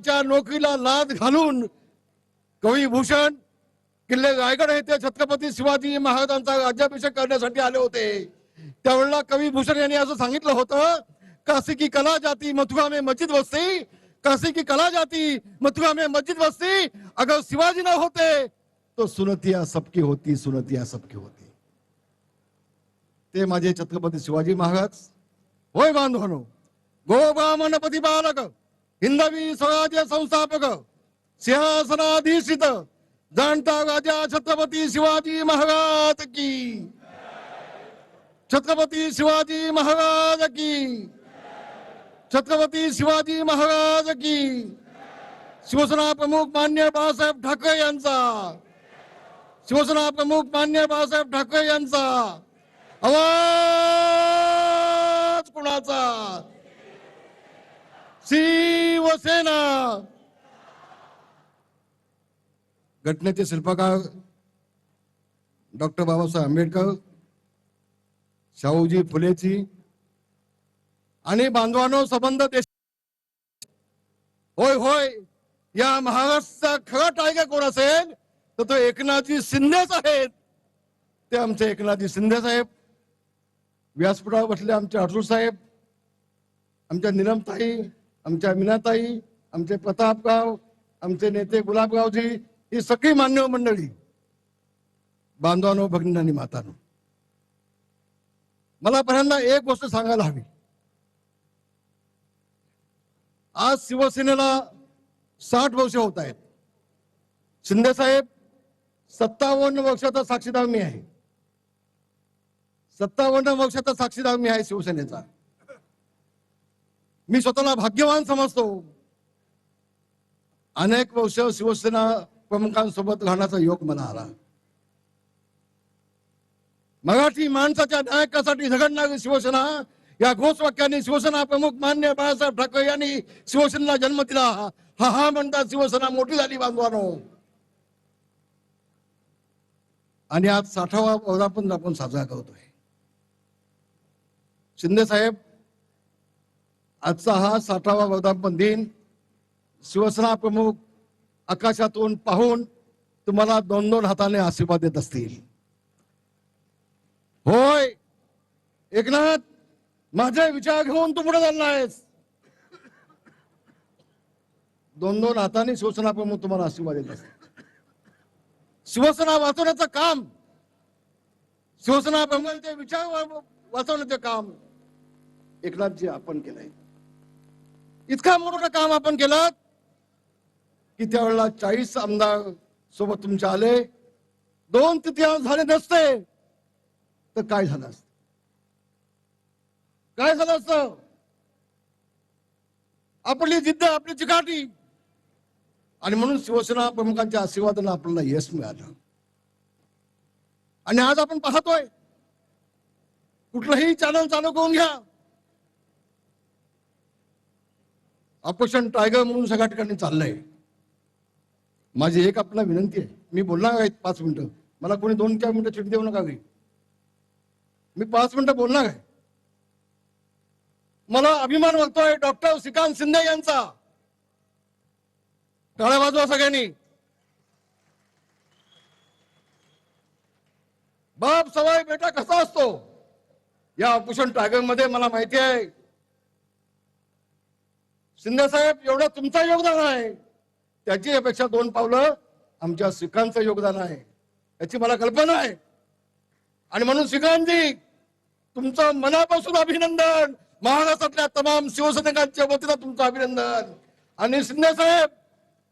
च्या नोकरीला लाद घालून कवी भूषण किल्ले रायगड येथे छत्रपती शिवाजी महाराजांचा राज्याभिषेक करण्यासाठी आले होते। त्यावेळेला कवी भूषण यांनी असं सांगितलं होतं, काशी की कला जाती मथुरा में मस्जिद बसती, काशी की कला जाती मथुरा में मस्जिद बसती, अगर शिवाजी न होते तो सुनतिया सबकी होती, सुनतिया सबकी होती। ते माझे छत्रपती शिवाजी महाराज होय बांधवानो, गोब्राह्मण प्रतिपालक, हिंदवी स्वराज्य संस्थापक, सिंहासनाधीशित जाणता राजा छत्रपती शिवाजी महाराज की, छत्रपती शिवाजी महाराज की, छत्रपती शिवाजी महाराज की। शिवसेना प्रमुख मान्य बाळासाहेब ठाकरे यांचा, शिवसेना प्रमुख मान्य बाळासाहेब ठाकरे यांचा आवाज कुणाचा? शिवसेना। घटनेचे शिल्पकार डॉक्टर बाबासाहेब आंबेडकर, शाहूजी फुलेची आणि बांधवांनो संबंध देश। होय होय, या महाराष्ट्राचा खरा टायगर कोण असेल तर तो एकनाथजी शिंदेच आहेत। ते आमचे एकनाथजी शिंदे साहेब, व्यासपीठावर बसले आमचे अर्जुन साहेब, आमच्या नीलमताई, आमच्या मीनाताई, आमचे प्रतापराव, आमचे नेते गुलाबरावजी, ही सगळी मान्य मंडळी, बांधवांनो, भगिनींनो, मातांनो, मला पहिल्यांदा एक गोष्ट सांगायला हवी। आज शिवसेनेला 60 वर्ष होत आहेत। शिंदे साहेब 57 वर्षाचा साक्षीदार मी आहे, 57 वर्षाचा साक्षीदार मी आहे शिवसेनेचा। मी स्वतःला भाग्यवान समजतो। अनेक वर्ष शिवसेना प्रमुखांसोबत राहण्याचा योग मला आला। मराठी माणसाच्या नायकासाठी झगडणारी शिवसेना या घोषवाक्याने शिवसेना प्रमुख मान्य बाळासाहेब ठाकरे यांनी शिवसेनेला जन्म दिला। हा म्हणतात शिवसेना मोठी झाली बांधवानो। आणि आज 60वा वर्धापन आपण साजरा करतोय। शिंदे साहेब, आजचा हा 60वा वर्धापन दिन शिवसेना प्रमुख आकाशातून पाहून तुम्हाला 2-2 हाताने आशीर्वाद देत असतील। होय एकनाथ, माझे विचार घेऊन तू पुढे चाललायस। 2-2 हाताने शिवसेना प्रमुख तुम्हाला आशीर्वाद देत असतील। शिवसेना वाचवण्याचं काम, शिवसेना प्रमुखांचे विचार वाचवण्याचे काम एकनाथजी आपण केलंय। इतका मोठं काम आपण केलं की त्यावेळेला 40 आमदार सोबत तुमच्या आले, 2/3 झाले नसते तर काय झालं असतं? काय झालं असतं? आपली जिद्द, आपली चिकाटी, आणि म्हणून शिवसेना प्रमुखांच्या आशीर्वादाने आपल्याला यश मिळालं। आणि आज आपण पाहतोय, कुठलंही चॅनल चालू करून घ्या, ऑपरेशन टायगर म्हणून सगळ्या ठिकाणी चाललंय। माझी एक आपल्याला विनंती आहे, मी बोलणार आहे 5 मिनिटं, मला कोणी 2-4 मिनिटं चिठी देऊ नका। मी 5 मिनिटं बोलणार आहे। मला अभिमान वाटतोय डॉक्टर श्रीकांत शिंदे यांचा। टाळ्या वाजवा सगळ्यांनी। बाप सवाई बेटा कसा असतो या ऑपरेशन टायगर मध्ये मला माहिती आहे। शिंदे साहेब, एवढं तुमचं योगदान आहे, त्याची अपेक्षा 2 पावलं आमच्या श्रीकांतचं योगदान आहे, याची मला कल्पना आहे। आणि म्हणून श्रीकांतजी, तुमचं मनापासून अभिनंदन, महाराष्ट्रातल्या तमाम शिवसैनिकांच्या वतीनं तुमचं अभिनंदन। आणि शिंदे साहेब,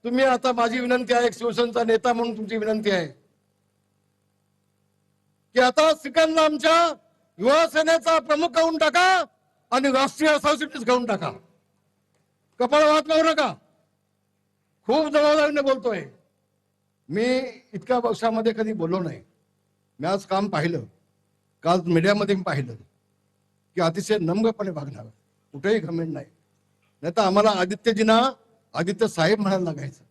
तुम्ही आता, माझी विनंती आहे, एक शिवसेनेचा नेता म्हणून तुमची विनंती आहे की आता श्रीकांतला आमच्या युवा सेनेचा प्रमुख करून टाका आणि राष्ट्रीय सरचिटणीस करून टाका। कपाळ वात लावू नका। खूप जबाबदारीने बोलतोय मी, इतक्या वर्षामध्ये कधी बोललो नाही। मी आज काम पाहिलं, काल मीडियामध्ये पाहिलं की अतिशय नम्रपणे वागणार, कुठेही घमेंड नाही। नाही तर आम्हाला आदित्यजींना आदित्य साहेब म्हणायला लागायचं।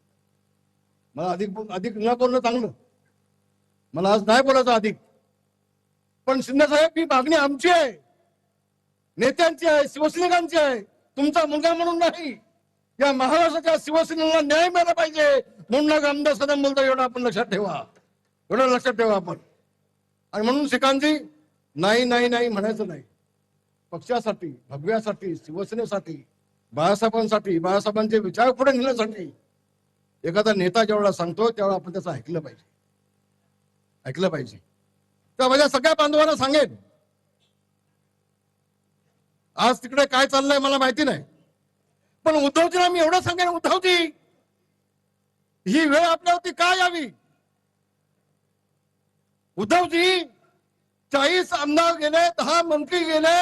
मला अधिक न बोलणं चांगलं, मला आज नाही बोलायचं अधिक। पण शिंदे साहेब, ही मागणी आमची आहे, नेत्यांची आहे, शिवसैनिकांची आहे, तुमचा मुलगा म्हणून नाही। या महाराष्ट्राच्या शिवसेनेला न्याय मिळाला पाहिजे म्हणून आमदार सदन बोलतो. एवढं आपण लक्षात ठेवा, एवढं लक्षात ठेवा आपण. आणि म्हणून श्रीकांतजी, नाही नाही नाही म्हणायचं नाही. पक्षासाठी, भगव्यासाठी, शिवसेनेसाठी, बाळासाहेबांसाठी, बाळासाहेबांचे विचार पुढे नेण्यासाठी एखादा नेता जेवढा सांगतो तेवढा आपण त्याचं ऐकलं पाहिजे, ऐकलं पाहिजे. तर माझ्या सगळ्या बांधवांना सांगेन, आज तिकडे काय चाललंय मला माहिती नाही, पण उद्धवजीला मी एवढं सांगेन, उद्धवजी ही वेळ आपल्यावरती का यावी? उद्धवजी 40 आमदार गेले, 10 मंत्री गेले,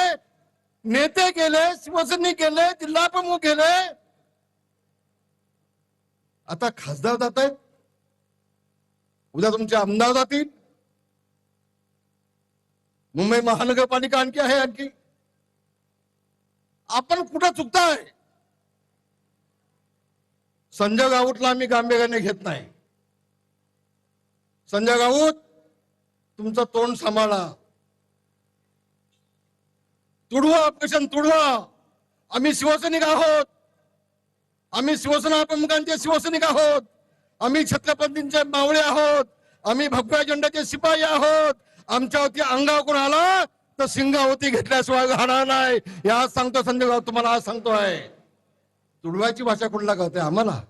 नेते गेले, शिवसैनिक गेले, जिल्हा प्रमुख गेले, आता खासदार जात आहेत, उद्या तुमचे आमदार जातील, मुंबई महानगरपालिका आणखी आहे. आणखी आपण कुठं चुकताय? संजय राऊतला आम्ही गांभीर्याने घेत नाही. संजय राऊत, तुमचं तोंड सांभाळा, तुडवा ऑपरेशन तुडवा. आम्ही शिवसैनिक आहोत, आम्ही शिवसेना प्रमुखांचे शिवसैनिक आहोत, आम्ही छत्रपतींचे मावळे आहोत, आम्ही भगव्या झेंड्याचे शिपाई आहोत. आमच्यावरती अंगावर कोण आला तर सिंगावती घेतल्याशिवाय राहणार नाही. हे आज सांगतो संजय राऊत, तुम्हाला आज सांगतोय. तुडवायची भाषा कुठला कळते आम्हाला?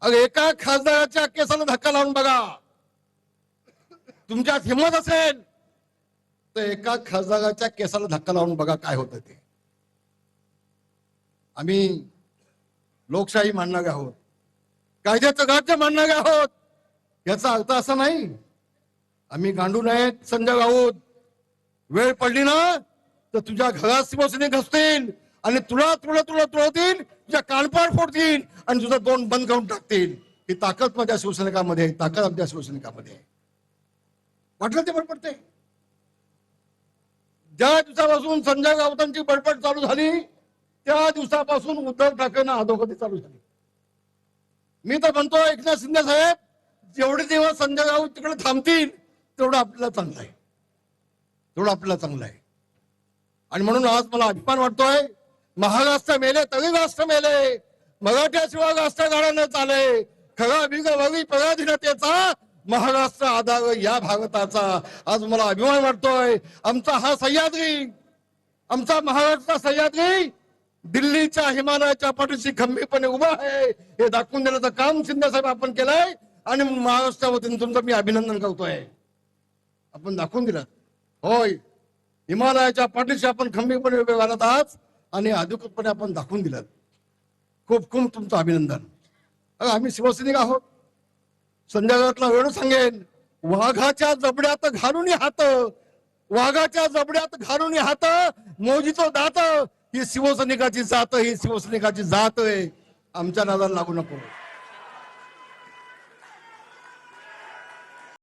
अरे एका खासदाराच्या केसाला धक्का लावून बघा, तुमच्यात हिंमत असेल तर एका खासदाराच्या केसाला धक्का लावून बघा काय होतं ते. आम्ही लोकशाही मानणारे आहोत, कायद्याचं राज्य मानणारे आहोत. याचा अर्थ असा नाही आम्ही गांडू नाहीत. संजय राऊत, वेळ पडली ना तर तुझ्या घरात शिवसैनिक असतील आणि तुला तुला तुला तुळवतील, तुझ्या कानपाड फोडतील आणि तुझं तोंड बंद करून टाकतील. ही ताकद माझ्या शिवसैनिकामध्ये, ताकद आमच्या शिवसैनिकामध्ये. वाटलं ते बडबडते. ज्या दिवसापासून संजय राऊतांची बडबड चालू झाली त्या दिवसापासून उद्धव ठाकरेंना अधोगती चालू झाली. मी तर म्हणतो एकनाथ शिंदे साहेब, जेवढे दिवस संजय राऊत तिकडे थांबतील तेवढं आपल्याला चांगलं आहे, तेवढं आपल्याला चांगलं आहे. आणि म्हणून आज मला अभिमान वाटतोय, महाराष्ट्र मेले तरी राष्ट्र मेले, मराठ्याशिवाय राष्ट्र गाडा चाले, खरा बिगवी पराधीनतेचा महाराष्ट्र आधार या भारताचा. आज मला अभिमान वाटतोय. आमचा हा सह्याद्री, आमचा महाराष्ट्र सह्याद्री दिल्लीच्या हिमालयाच्या पाठीशी खंबीरपणे उभा आहे हे दाखवून देण्याचं काम शिंदे साहेब आपण केलंय. आणि महाराष्ट्रावतीने तुमचं मी अभिनंदन करतोय. आपण दाखवून दिलं, होय हिमालयाच्या पाठीशी आपण खंबीरपणे उभे राहत आहात आणि अधिकृतपणे आपण दाखवून दिलं. खूप खूप तुमचं अभिनंदन. आम्ही शिवसैनिक आहोत. संजय राऊतला एवढं सांगेन, वाघाच्या जबड्यात घालून हात, वाघाच्या जबड्यात घालून हात, मोजीतो दात, ही शिवसैनिकाची जात, ही शिवसैनिकाची जात आहे. आमच्या नादाला लागू नको.